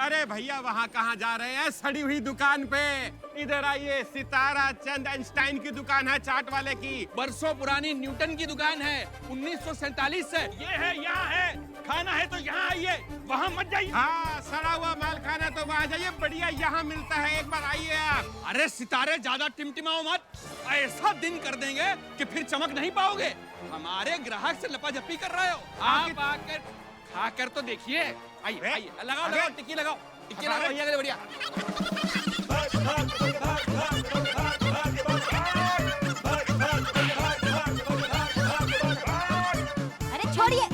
अरे भैया वहाँ कहाँ जा रहे हैं? सड़ी हुई दुकान पे। इधर आइए, सितारा चंद आइंस्टाइन की दुकान है, चाट वाले की। बरसों पुरानी न्यूटन की दुकान है, 1947 से। ये है, यहाँ है। खाना है तो यहाँ आइए, वहाँ मत जाइए। हाँ, सड़ा हुआ माल खाना तो वहाँ जाइए, बढ़िया यहाँ मिलता है, एक बार आइए आप। अरे सितारे, ज्यादा टिमटिमाओ मत, ऐसा दिन कर देंगे कि फिर चमक नहीं पाओगे। हमारे ग्राहक से लपाझपी कर रहे हो। आप आकर खाकर तो देखिए। आइए आइए, लगाओ टिक्की लगाओ, टिक्की लगाओ भैया के लिए, बढ़िया। अरे छोड़िए।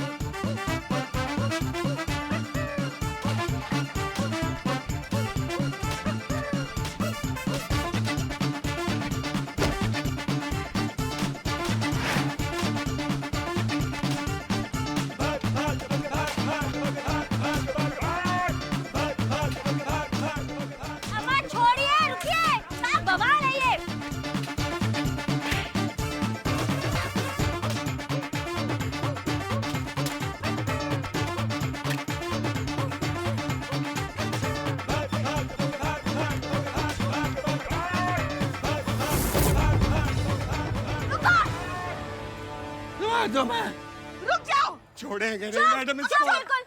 रुक जाओ। छोड़ेंगे नहीं मैडम इसको। बिल्कुल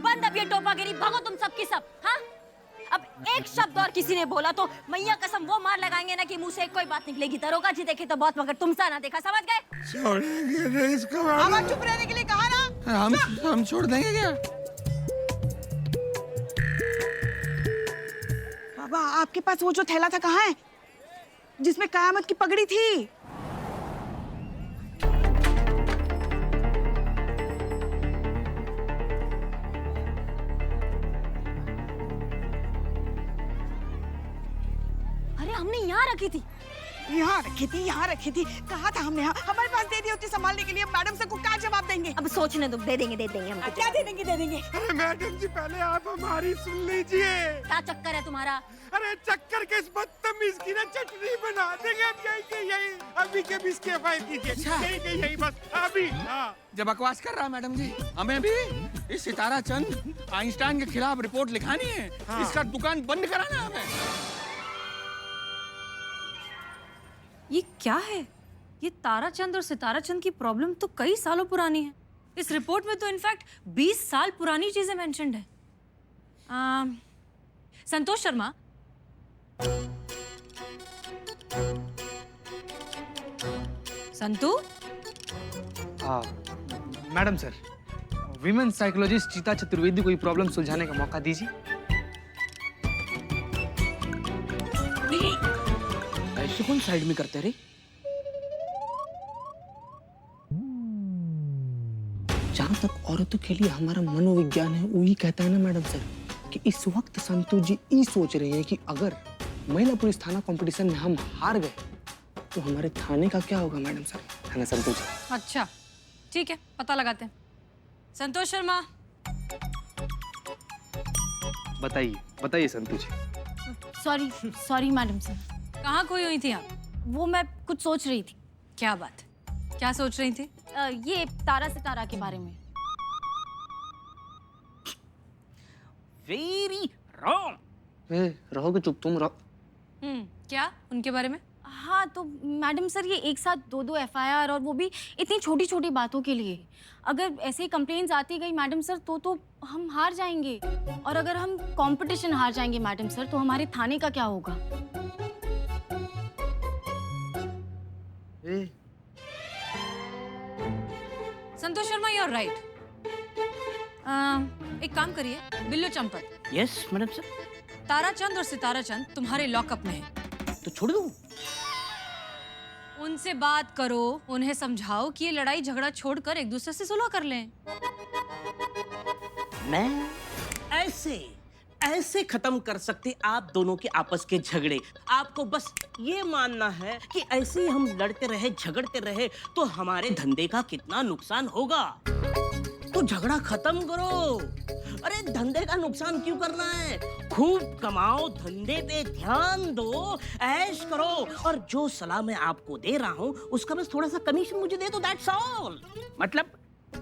बंद अब ये टोपागिरी, भागो तुम सब की सब। हाँ, अब एक शब्द और किसी ने बोला तो मैया कसम वो मार लगाएंगे ना कि मुंह से कोई बात निकलेगी। दरोगा जी देखे तो बहुत, मगर तुम सा ना देखा, समझ गए? छोड़ेंगे नहीं इसको। आवाज चुप रहने के लिए कहा ना। हम छोड़ देंगे क्या? बाबा, आपके पास वो जो थैला था कहाँ है, जिसमें कयामत की पगड़ी थी? हमने यहाँ रखी थी। यहाँ रखी थी। कहा था हमने, हमारे पास दे दी होती संभालने के लिए। मैडम से को क्या जवाब देंगे? अब सोचने दो, दे देंगे हम। क्या दे देंगे? अरे मैडम जी, पहले आप हमारी सुन लीजिए। क्या चक्कर है तुम्हारा? अरे चक्कर के इस बदतमीज की ना चटनी बना देंगे हम। यही अभी के बीच के फाइल कीजिए। यही बस अभी। हाँ, जब बकवास कर रहा मैडम जी, हमें भी इस सितारा चंद आइंस्टाइन के खिलाफ रिपोर्ट लिखानी है। हाँ। इसका दुकान बंद कराना है हमें। ये क्या है? ये ताराचंद और सितारा चंद की प्रॉब्लम तो कई सालों पुरानी है। इस रिपोर्ट में तो इनफैक्ट 20 साल पुरानी चीजें मेंशन्ड है। Santosh Sharma, Santu. Madam sir, women psychologist Chita Chaturvedi को ये प्रॉब्लम सुलझाने का मौका दीजिए। ऐसे कौन साइड में करते रे? जहां तक औरतों के लिए हमारा मनोविज्ञान है, वही कहता है ना मैडम सर कि इस वक्त संतू जी ये सोच रहे हैं कि अगर महिला पुलिस थाना कंपटीशन में हम हार गए तो हमारे थाने का क्या होगा मैडम सर, है ना संतू जी? अच्छा ठीक है, पता लगाते हैं। संतोष शर्मा। बताइए Santu ji. Sorry madam sir. कहाँ खोई हुई थी आप? वो मैं कुछ सोच रही थी। क्या बात? क्या सोच रही थी? ये तारा सितारा के बारे में। Very wrong. रहोगे चुप तुम रहो। क्या उनके बारे में? हाँ तो मैडम सर, ये एक साथ 2 FIR, और वो भी इतनी छोटी छोटी बातों के लिए। अगर ऐसे कंप्लेंट्स आती गई मैडम सर तो हम हार जाएंगे। और अगर हम कंपटीशन हार जाएंगे मैडम सर, तो हमारे थाने का क्या होगा? Santosh Sharma, you are right. एक काम करिए, बिल्लो Champat. Yes madam sir. Tarachand और सितारा चंद तुम्हारे लॉकअप में है। तो छोड़ दूं? उनसे बात करो, उन्हें समझाओ कि ये लड़ाई झगड़ा छोड़कर एक दूसरे से सुलह कर लें। मैं ऐसे खत्म कर सकते आप दोनों के आपस के झगड़े। आपको बस ये मानना है कि ऐसे ही हम लड़ते रहे, झगड़ते रहे तो हमारे धंधे का कितना नुकसान होगा। तो झगड़ा खत्म करो। अरे धंधे का नुकसान क्यों करना है? खूब कमाओ, धंधे पे ध्यान दो, ऐश करो, और जो सलाह मैं आपको दे रहा हूँ उसका बस थोड़ा सा कमीशन मुझे दे दो, दैट्स ऑल। मतलब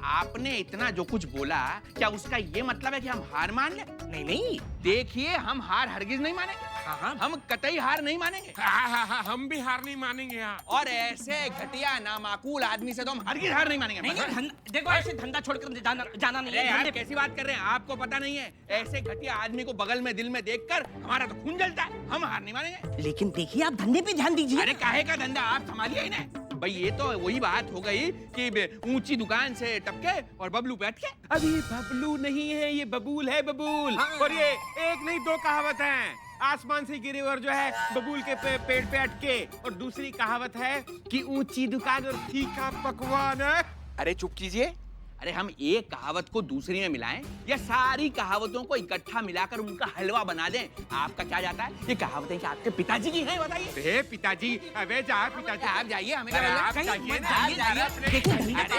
आपने इतना जो कुछ बोला, क्या उसका ये मतलब है कि हम हार मान ले? नहीं नहीं। देखिए, हम हार हरगिज नहीं मानेंगे। हाँ। हम कतई हार नहीं मानेंगे। हाँ, हम भी हार नहीं मानेंगे हाँ। और ऐसे घटिया नामाकूल आदमी से तो हम हरगिज हार नहीं मानेंगे। नहीं, देखो ऐसे धंधा छोड़कर जाना नहीं अरे यार, है। कैसी बात कर रहे हैं? आपको पता नहीं है, ऐसे घटिया आदमी को बगल में दिल में देखकर हमारा तो खून जलता है। हम हार नहीं मानेंगे। लेकिन देखिए, आप धंधे पे ध्यान दीजिए। अरे काहे का धंधा, आप संभालिए इन्हें। भाई ये तो वही बात हो गई कि ऊंची दुकान से टपके और बबलू पे अटके। अब ये बबलू नहीं है, ये बबूल है, बबूल। और ये एक नहीं दो कहावत हैं। आसमान से गिरे और जो है बबूल के पेड़ पे अटके। और दूसरी कहावत है कि ऊंची दुकान और तीखा पकवान है। अरे चुप कीजिए। अरे हम एक कहावत को दूसरी में मिलाएं या सारी कहावतों को इकट्ठा मिलाकर उनका हलवा बना दें? आपका क्या जाता है? ये कहावतें क्या आपके पिताजी की हैं? बताइए। अरे पिताजी, अबे जा पिताजी। आप जाइए, हमें अरे क्या आप कहीं जाइए मत ना, जाइए, आप जाइए। अपने- देखिए, अरे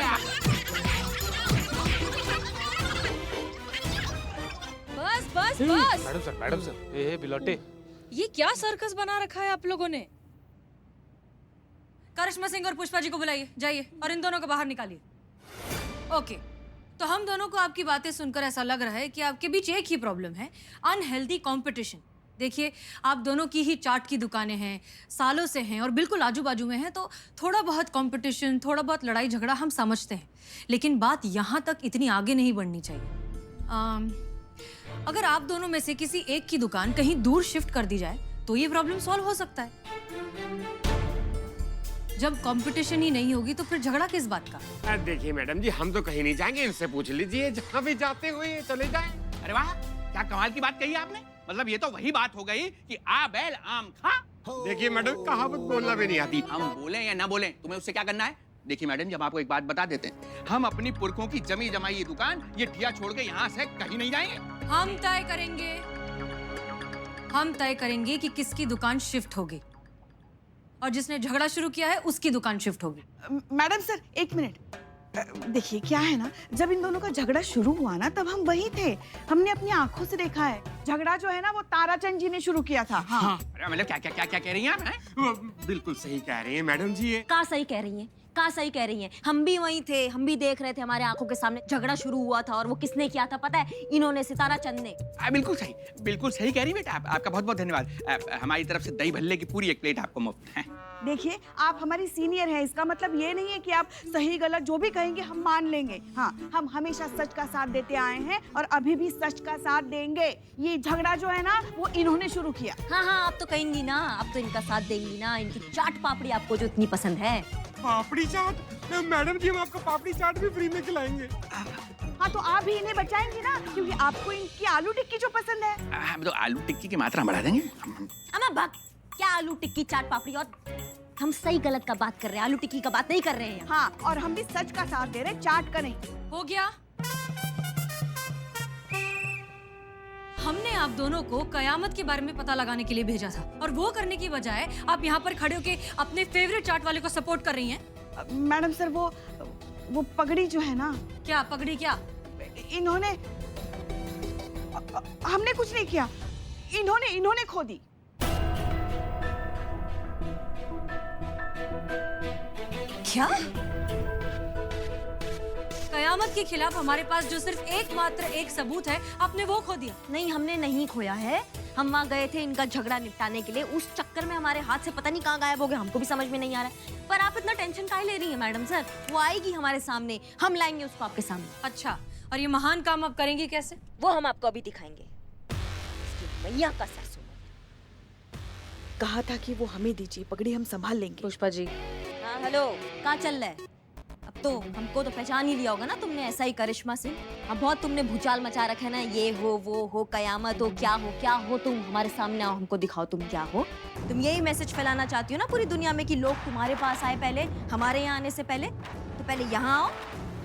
बस बस बस। मैडम सर, ए बिलोटे। ये क्या सर्कस बना रखा है आप लोगों ने? करिश्मा सिंह और पुष्पा जी को बुलाइए, जाइए और इन दोनों को बाहर निकालिए। ओके, तो हम दोनों को आपकी बातें सुनकर ऐसा लग रहा है कि आपके बीच एक ही प्रॉब्लम है, अनहेल्दी कंपटीशन। देखिए, आप दोनों की ही चाट की दुकानें हैं, सालों से हैं और बिल्कुल आजू बाजू में हैं, तो थोड़ा बहुत कंपटीशन, थोड़ा बहुत लड़ाई झगड़ा हम समझते हैं, लेकिन बात यहाँ तक इतनी आगे नहीं बढ़नी चाहिए। अगर आप दोनों में से किसी एक की दुकान कहीं दूर शिफ्ट कर दी जाए तो ये प्रॉब्लम सॉल्व हो सकता है। जब कंपटीशन ही नहीं होगी तो फिर झगड़ा किस बात का? देखिए मैडम जी, हम तो कहीं नहीं जाएंगे, इनसे पूछ लीजिए, जहाँ भी जाते हुए चले जाएं। अरे वाह, क्या कमाल की बात कही आपने। मतलब ये तो वही बात हो गई कि आ बैल आम खा। देखिए मैडम, कहावत बोलना भी नहीं आती। हम बोले या ना बोले, तुम्हें उससे क्या करना है? देखिए मैडम जी, हम आपको एक बात बता देते हैं, हम अपनी पुरखों की जमी जमाई ये दुकान, ये ठिया छोड़ के यहाँ से कहीं नहीं जाएंगे। हम तय करेंगे कि किसकी दुकान शिफ्ट होगी, और जिसने झगड़ा शुरू किया है उसकी दुकान शिफ्ट होगी। मैडम सर, एक मिनट। देखिए क्या है ना, जब इन दोनों का झगड़ा शुरू हुआ ना, तब हम वहीं थे। हमने अपनी आंखों से देखा है। झगड़ा जो है ना, वो ताराचंद जी ने शुरू किया था। हाँ। अरे मतलब क्या क्या क्या क्या कह रही हैं आप? हैं? वो बिल्कुल सही कह रही है मैडम जी। ये कहाँ सही कह रही हैं? कहाँ सही कह रही हैं? हम भी वहीं थे, हम भी देख रहे थे, हमारे आंखों के सामने झगड़ा शुरू हुआ था। और वो किसने किया था पता है? इन्होंने, सितारा चंद ने। बिल्कुल सही कह रही बेटा। आपका बहुत बहुत धन्यवाद। हमारी तरफ से दही भल्ले की पूरी एक प्लेट आपको मुफ्त है। देखिए, आप हमारी सीनियर हैं, इसका मतलब ये नहीं है कि आप सही गलत जो भी कहेंगे हम मान लेंगे। हाँ, हम हमेशा सच का साथ देते आए हैं और अभी भी सच का साथ देंगे। ये झगड़ा जो है ना, वो इन्होंने शुरू किया। हाँ हाँ, आप तो कहेंगी ना, आप तो इनका साथ देंगी ना। इनकी चाट पापड़ी आपको जो इतनी पसंद है। पापड़ी चाट? मैडम जी, हम आपको पापड़ी चाट भी फ्री में खिलाएंगे। हाँ, तो आप भी इन्हें बचाएंगे ना, क्योंकि आपको इनकी आलू टिक्की जो पसंद है। हम तो आलू टिक्की की मात्रा बढ़ा देंगे। अमा बक, क्या आलू टिक्की चाट पापड़ी? और हम सही गलत का बात कर रहे हैं, आलू टिक्की का बात नहीं कर रहे हैं। हाँ, और हम भी सच का साथ दे रहे हैं, चाट का नहीं। हो गया। हमने आप दोनों को कयामत के बारे में पता लगाने के लिए भेजा था, और वो करने की बजाय आप यहाँ पर खड़े होके अपने फेवरेट चाट वाले को सपोर्ट कर रही हैं। मैडम सर, वो पगड़ी जो है ना। क्या पगड़ी? क्या इन्होंने, हमने कुछ नहीं किया, इन्होंने खो दी। क्या? कयामत के खिलाफ हमारे पास जो सिर्फ एकमात्र एक सबूत है, आपने वो खो दिया। नहीं, हमने नहीं खोया है। हम वहाँ गए थे इनका झगड़ा निपटाने के लिए, उस चक्कर में हमारे हाथ से पता नहीं कहाँ गायब हो गए, हमको भी समझ में नहीं आ रहा है। पर आप इतना टेंशन काहे ले रही हैं मैडम सर? वो आएगी हमारे सामने, हम लाएंगे उसको आपके सामने। अच्छा, और ये महान काम आप करेंगे कैसे? वो हम आपको अभी दिखाएंगे। मैया का सरसों। कहा था कि वो हमें दीजिए, पगड़ी हम संभाल लेंगे। पुष्पा जी। हाँ हेलो, कहाँ चल रहा है? अब तो हमको तो पहचान ही लिया होगा ना तुमने, ऐसा ही करिश्मा सिंह। अब बहुत तुमने भूचाल मचा रखा है ना, ये हो वो हो, कयामत हो, क्या हो तुम हमारे सामने आओ, हमको दिखाओ तुम क्या हो। तुम यही मैसेज फैलाना चाहती हो ना पूरी दुनिया में कि लोग तुम्हारे पास आए पहले, हमारे यहाँ आने से पहले। तो पहले यहाँ आओ,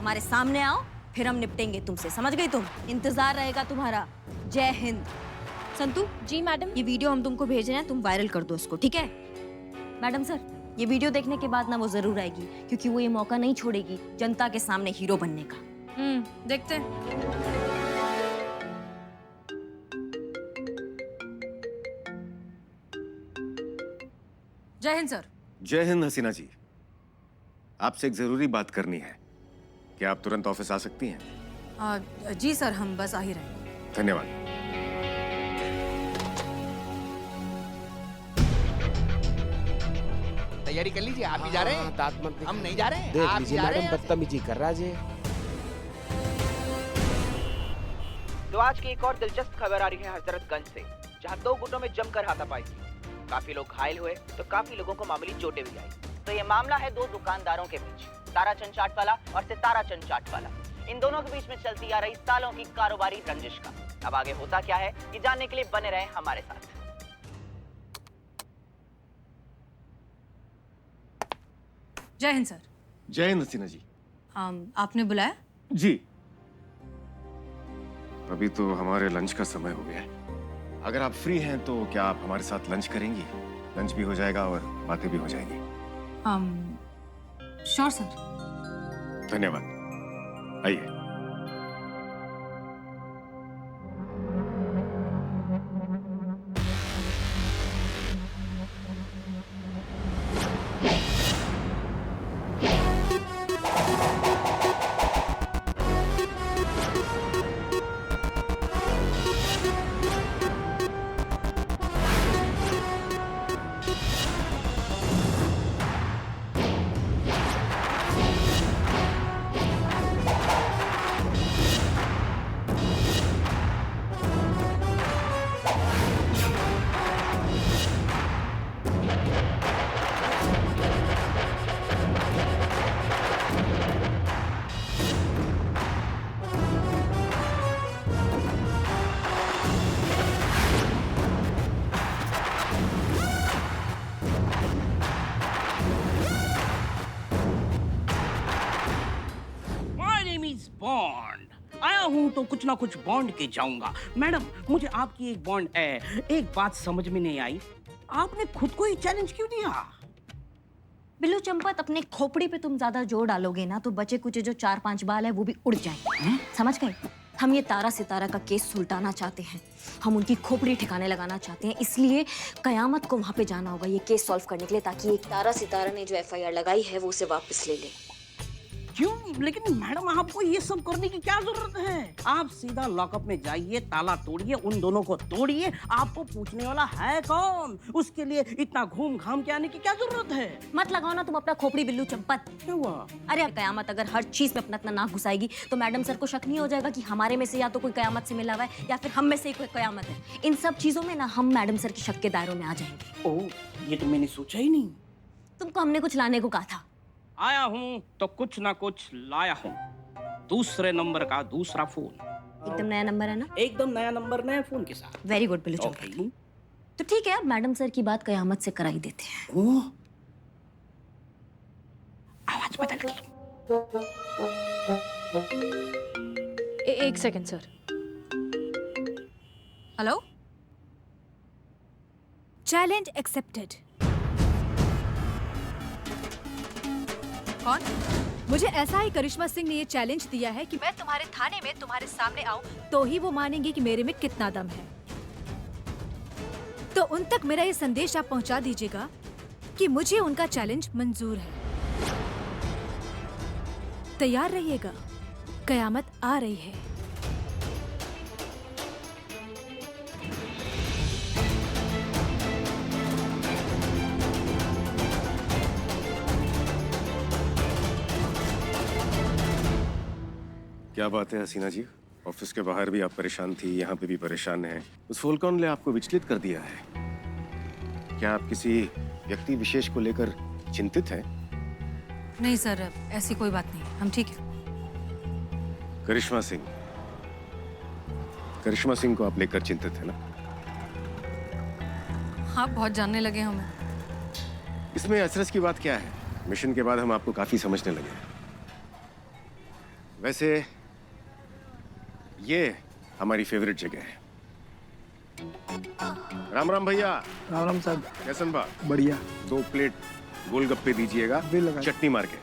हमारे सामने आओ, फिर हम निपटेंगे तुमसे, समझ गई तुम? इंतजार रहेगा तुम्हारा। जय हिंद। संतू जी मैडम। ये वीडियो हम तुमको भेज रहे हैं, तुम वायरल कर दो इसको, ठीक है? मैडम सर, ये वीडियो देखने के बाद ना वो जरूर आएगी, क्योंकि वो ये मौका नहीं छोड़ेगी जनता के सामने हीरो बनने का। देखते हैं। जय हिंद सर। जय हिंद हसीना जी, आपसे एक जरूरी बात करनी है। क्या आप तुरंत ऑफिस आ सकती हैं? जी सर, हम बस आ ही रहे हैं। धन्यवाद। तैयारी कर लीजिए, आप भी जा रहे हैं? दांत मत हम नहीं जा रहे हैं, देख आप लीजिए जा रहे मैडम, हैं। बदतमीजी कर रहा है। तो आज की एक और दिलचस्प खबर आ रही है हजरतगंज से, जहां 2 गुटों में जमकर हाथापाई हुई। काफी लोग घायल हुए तो काफी लोगों को मामूली चोटें भी आई। तो ये मामला है 2 दुकानदारों के बीच, ताराचंद चाटवाला और सिताराचंद चाटवाला। इन दोनों के बीच में चलती आ रही सालों की कारोबारी रंजिश का अब आगे होता क्या है, ये जानने के लिए बने रहे हमारे साथ। जय हिंद सर। जय हिंद हसीना जी। आपने बुलाया? जी, अभी तो हमारे लंच का समय हो गया है। अगर आप फ्री हैं तो क्या आप हमारे साथ लंच करेंगी? लंच भी हो जाएगा और बातें भी हो जाएंगी। Sure sir. धन्यवाद, आइए। बॉन्ड आया हूँ तो कुछ ना कुछ बॉन्ड के जाऊंगा। मैडम, मुझे आपकी एक बॉन्ड है, एक बात समझ में नहीं आई, आपने खुद को ही चैलेंज क्यों दिया? बिल्लू चंपत, अपने खोपड़ी पे तुम ज्यादा जोर डालोगे ना तो बचे कुचे जो 4-5 बाल है वो भी उड़ जाएंगे। समझ गए? हम ये तारा सितारा का केस सुलटाना चाहते हैं, हम उनकी खोपड़ी ठिकाने लगाना चाहते हैं, इसलिए कयामत को वहां पे जाना होगा ये केस सॉल्व करने के लिए, ताकि एक तारा सितारा ने जो FIR लगाई है वो उसे वापस ले ले। क्यों? लेकिन मैडम, आपको ये सब करने की क्या जरूरत है? आप सीधा लॉकअप में जाइए, ताला तोड़िए, उन दोनों को तोड़िए। आपको पूछने वाला है कौन? उसके लिए इतना घूम घाम के आने की क्या जरूरत है? मत लगाओ ना तुम अपना खोपड़ी बिल्लू चंपत। क्या हुआ? अरे कयामत अगर हर चीज में अपना नाक घुसाएगी तो मैडम सर को शक नहीं हो जाएगा कि हमारे में से या तो कोई कयामत से मिला हुआ है या फिर हम में से कोई कयामत है। इन सब चीजों में ना हम मैडम सर की शक के दायरों में आ जाएंगे। ओह, ये तो मैंने सोचा ही नहीं। तुमको हमने कुछ लाने को कहा था। आया हूँ तो कुछ ना कुछ लाया हूँ। दूसरे नंबर का दूसरा फोन। एकदम नया नंबर है ना? एकदम नया नंबर, नया फोन के साथ। Very good Billu Champat. तो ठीक है, अब मैडम सर की बात कयामत से कराई देते हैं। ओह, आवाज बदल गई। एक second sir. Hello? Challenge accepted. कौन? मुझे ऐसा ही करिश्मा सिंह ने ये चैलेंज दिया है कि मैं तुम्हारे थाने में तुम्हारे सामने आऊं तो ही वो मानेंगे कि मेरे में कितना दम है। तो उन तक मेरा ये संदेश आप पहुंचा दीजिएगा कि मुझे उनका चैलेंज मंजूर है। तैयार रहिएगा, कयामत आ रही है। क्या बात है हसीना जी, ऑफिस के बाहर भी आप परेशान थी, यहाँ पे भी परेशान हैं। उस फोन कॉल ने आपको विचलित कर दिया है। क्या आप किसी व्यक्ति विशेष को लेकर चिंतित हैं? नहीं सर, ऐसी कोई बात नहीं, हम ठीक है। करिश्मा सिंह को आप लेकर चिंतित है ना? हाँ, बहुत जानने लगे हमें। इसमें अचरज की बात क्या है? मिशन के बाद हम आपको काफी समझने लगे हैं। वैसे ये हमारी फेवरेट जगह है। राम राम भैया। राम राम साहब। कैसन बा? बढ़िया। 2 प्लेट गोलगप्पे दीजिएगा, चटनी मार के।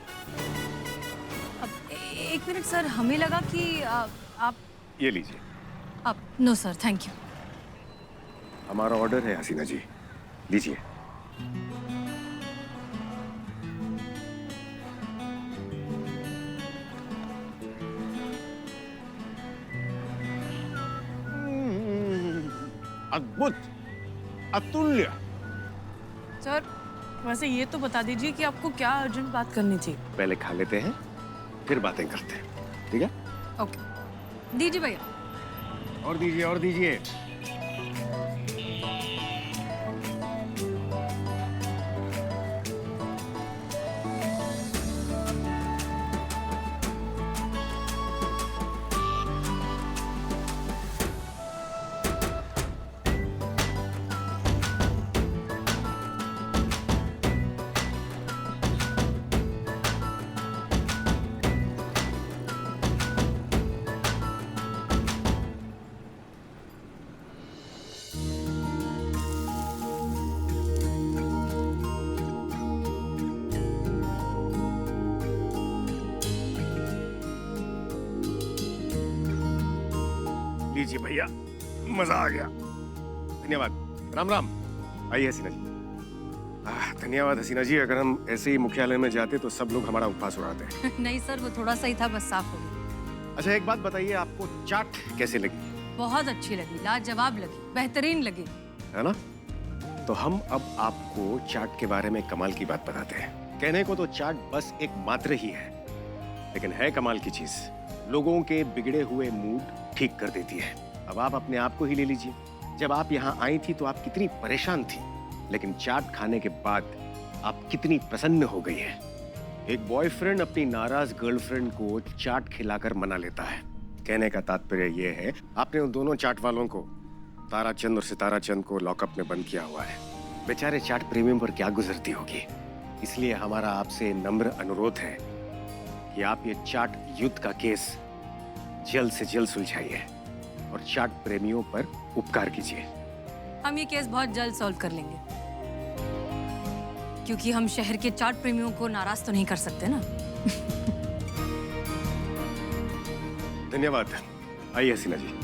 अब एक मिनट सर, हमें लगा कि आप ये लीजिए। No sir, thank you. हमारा ऑर्डर है हसीना जी, लीजिए। अद्भुत, अतुल्य। सर वैसे ये तो बता दीजिए कि आपको क्या अर्जेंट बात करनी थी। पहले खा लेते हैं, फिर बातें करते हैं, ठीक है? ओके दीजिए भैया। और दीजिए, और दीजिए। लीजिए भैया, मजा आ गया। धन्यवाद। राम राम। आइए हसीना जी। धन्यवाद हसीना जी, अगर हम ऐसे ही मुख्यालय में जाते तो सब लोग हमारा उपहास उड़ाते। नहीं सर, वो थोड़ा सा ही था, बस साफ हो गया। अच्छा एक बात बताइए, आपको चाट कैसे लगी? बहुत अच्छी लगी, लाजवाब लगी, बेहतरीन लगी। है ना? तो हम अब आपको चाट के बारे में कमाल की बात बताते हैं। कहने को तो चाट बस एक मात्र ही है, लेकिन है कमाल की चीज। लोगों के बिगड़े हुए मूड ठीक कर देती है। अब आप अपने आप को ही ले लीजिए। जब आप यहाँ आई थी तो आप कितनी परेशान थी, लेकिन चाट खाने के बाद आप कितनी प्रसन्न हो गई है। एक बॉयफ्रेंड अपनी नाराज गर्लफ्रेंड को चाट खिलाकर मना लेता है। कहने का तात्पर्य यह है, आपने उन दोनों चाट वालों को, ताराचंद और सिताराचंद को लॉकअप में बंद किया हुआ है। बेचारे चाट प्रेमियों पर क्या गुजरती होगी। इसलिए हमारा आपसे नम्र अनुरोध है कि आप ये चाट युद्ध का केस जल्द से जल्द सुलझाइए और चाट प्रेमियों पर उपकार कीजिए। हम ये केस बहुत जल्द सॉल्व कर लेंगे, क्योंकि हम शहर के चाट प्रेमियों को नाराज तो नहीं कर सकते ना। धन्यवाद। आइए हसीना जी।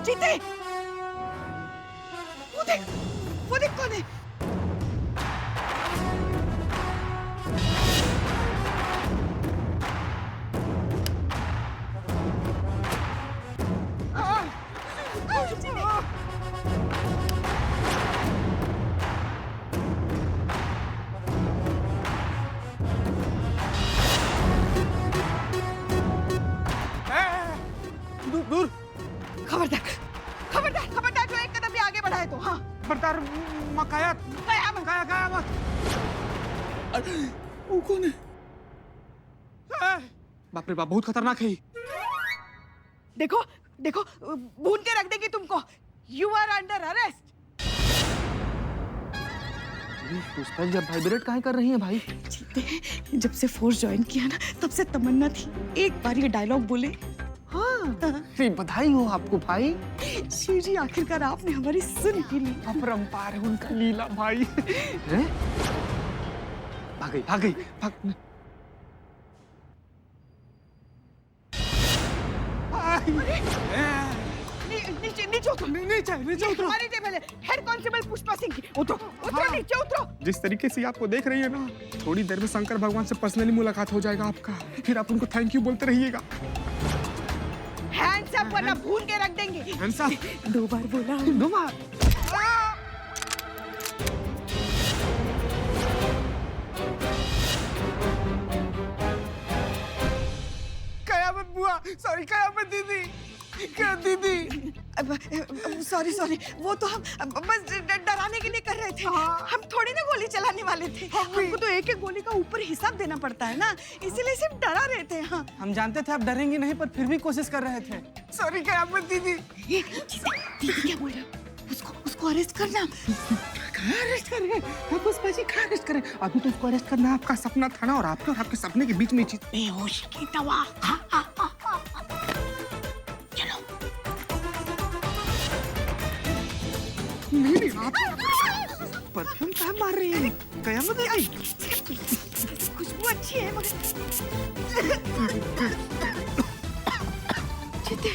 जीते, वो देख कौन है? दूर। खबरदार, खबरदार, खबरदार, जो एक कदम भी आगे बढ़ाए तो। हाँ खबरदार, मकाया मत। वो कौन है? बाप रे बाप, बहुत खतरनाक है। देखो देखो, भून के रख देगी तुमको। You are under arrest. Pushpa जब वाइब्रेट काहे कर रही है भाई? जीते, जब से फोर्स ज्वाइन किया ना, तब से तमन्ना थी एक बार ये डायलॉग बोले। हाँ, बधाई हो आपको भाई। शिव जी, आखिरकार आपने हमारी सुन की ली। अपरंपार है उनका लीला भाई। हैं? भाग गई। नीचे उतरो। नीचे उतरो। हमारी टेबल है, हेड कांस्टेबल पुष्पा सिंह की। उतरो, नीचे उतरो। जिस तरीके से आपको देख रही है ना, थोड़ी देर में शंकर भगवान से पर्सनली मुलाकात हो जाएगा आपका। फिर आप उनको थैंक यू बोलते रहिएगा। हैंड्स अप, वरना भून के रख देंगे। Hands up. 2 बार बोला। 2 बार। कयामत बुआ, सॉरी कयामत दीदी। सॉरी, वो तो हम बस डराने के लिए कर रहे थे। हम थोड़ी ना गोली चलाने वाले थे। हमको तो एक एक गोली का ऊपर हिसाब देना पड़ता है ना, इसीलिए सिर्फ डरा रहे थे। हाँ, हम जानते थे आप डरेंगे नहीं, पर फिर भी कोशिश कर रहे थे। सॉरी कयामत दीदी। दीदी क्या बोल रहे हो? उसको अरेस्ट करना। कहाँ अरेस्ट करें? पुष्पा जी कहाँ अरेस्ट करें? अभी तो उसको अरेस्ट करना आपका सपना था ना, और आपके सपने के बीच में चीज बेहोश की दवा। चलो। नहीं, आप परफ्यूम कहाँ मार रही है? कयामत नहीं आई। खुशबू अच्छी है मगर चिते